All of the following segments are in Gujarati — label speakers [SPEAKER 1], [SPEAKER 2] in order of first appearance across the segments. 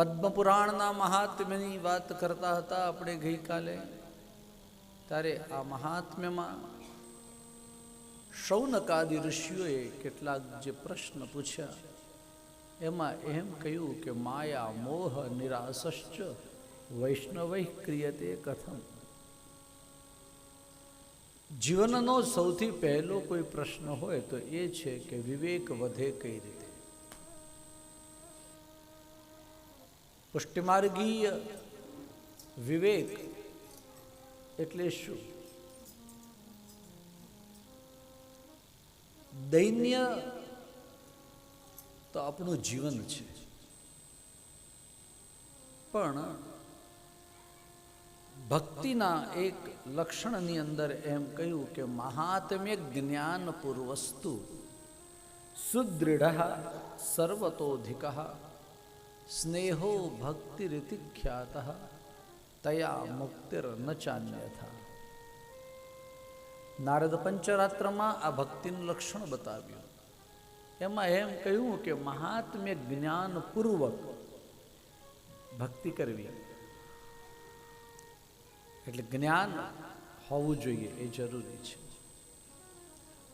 [SPEAKER 1] પદ્મપુરાણના મહાત્મ્યની વાત કરતા હતા આપણે ગઈકાલે, ત્યારે આ મહાત્મ્યમાં શૌનકાદિ ઋષિઓએ કેટલાક જે પ્રશ્ન પૂછ્યા એમાં એમ કહ્યું કે માયા મોહ નિરાસશ્ચ વૈષ્ણવૈ ક્રિયતે કથમ. જીવનનો સૌથી પહેલો કોઈ પ્રશ્ન હોય તો એ છે કે વિવેક વધે કઈ રીતે. પુષ્ટિમાર્ગીય વિવેક એટલે શું? દૈન્ય તો આપણું જીવન છે, પણ ભક્તિના એક લક્ષણની અંદર એમ કહ્યું કે મહાત્મ્ય જ્ઞાન પૂર્વસ્તુ સુદૃઢ સર્વતોધિક સ્નેહો ભક્તિરીતિ ખ્યાત તયા મુક્તિર ન ચાન્યથા. નારદ પંચરાત્રમાં આ ભક્તિનું લક્ષણ બતાવ્યું. એમાં એમ કહ્યું કે મહાત્મ્ય જ્ઞાન પૂર્વક ભક્તિ કરવી, એટલે જ્ઞાન હોવું જોઈએ, એ જરૂરી છે.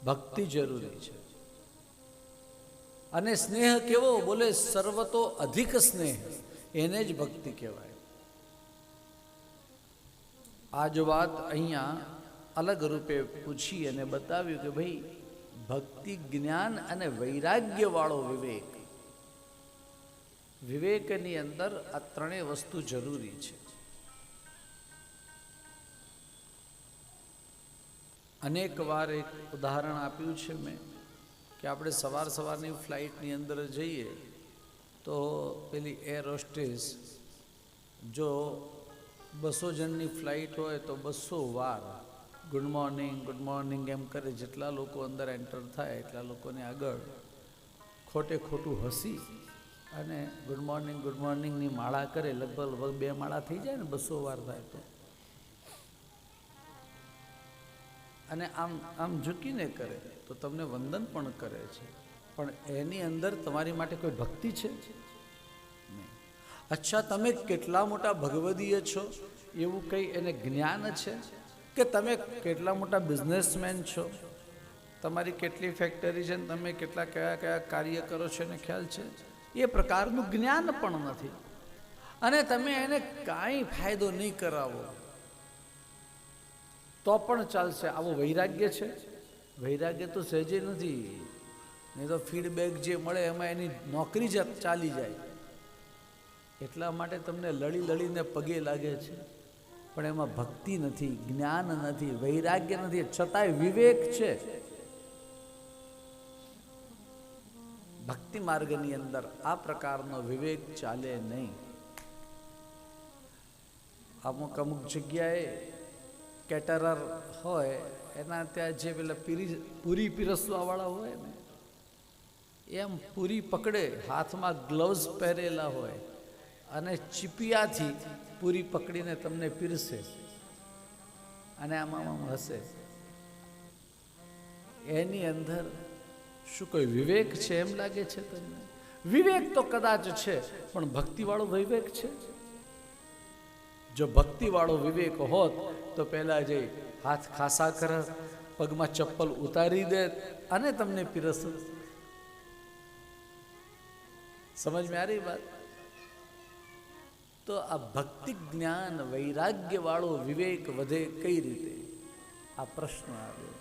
[SPEAKER 1] ભક્તિ જરૂરી છે. અને સ્નેહ કેવો? બોલે સર્વતો અધિક સ્નેહ, એને જ ભક્તિ કહેવાય. આ જ વાત અહીંયા અલગ રૂપે પૂછી અને બતાવ્યું કે ભાઈ ભક્તિ, જ્ઞાન અને વૈરાગ્ય વાળો વિવેક, વિવેકની અંદર આ ત્રણેય વસ્તુ જરૂરી છે. અનેક વાર એક ઉદાહરણ આપ્યું છે મેં કે આપણે સવારની ફ્લાઇટની અંદર જઈએ તો પેલી એર હોસ્ટેસ જો 200 જણની ફ્લાઇટ હોય તો 200 વાર ગુડ મોર્નિંગ એમ કરે. જેટલા લોકો અંદર એન્ટર થાય એટલા લોકોને આગળ ખોટે ખોટું હસી અને ગુડ મોર્નિંગની માળા કરે. લગભગ 2 માળા થઈ જાય ને 200 વાર થાય તો. અને આમ ઝૂકીને કરે તો તમને વંદન પણ કરે છે, પણ એની અંદર તમારી માટે કોઈ ભક્તિ છે નહીં. અચ્છા, તમે કેટલા મોટા ભગવદીય છો એવું કંઈ એને જ્ઞાન છે? કે તમે કેટલા મોટા બિઝનેસમેન છો, તમારી કેટલી ફેક્ટરી છે ને તમે કેટલા કયા કાર્ય કરો છો એને ખ્યાલ છે? એ પ્રકારનું જ્ઞાન પણ નથી. અને તમે એને કાંઈ ફાયદો નહીં કરાવો તો પણ ચાલશે. આવો વૈરાગ્ય છે? વૈરાગ્ય તો સહેજે નથી. નહીં તો ફીડબેક જે મળે એમાં એની નોકરી જ ચાલી જાય. એટલા માટે તમને લડીને પગે લાગે છે, પણ એમાં ભક્તિ નથી, જ્ઞાન નથી, વૈરાગ્ય નથી, છતાંય વિવેક છે. ભક્તિ માર્ગની અંદર આ પ્રકારનો વિવેક ચાલે નહીં. અમુક જગ્યાએ કેટરર હોય એના ત્યાં જે પેલા પૂરી પીરસવાવાળા હોય ને, એમ પૂરી પકડે, હાથમાં ગ્લવ્સ પહેરેલા હોય અને ચીપિયાથી પૂરી પકડીને તમને પીરસે અને આમાં હશે. એની અંદર શું કોઈ વિવેક છે એમ લાગે છે તમને? વિવેક તો કદાચ છે, પણ ભક્તિવાળો વિવેક છે? જો ભક્તિવાળો વિવેક હોત તો પહેલા જે હાથ ખાસા કરે, પગમાં ચપ્પલ ઉતારી દે અને તમને પીરસ. સમજ में आ रही बात? તો આ ભક્તિ, જ્ઞાન, વૈરાગ્ય વાળો વિવેક વધે કઈ રીતે? આ પ્રશ્ન આવ્યો.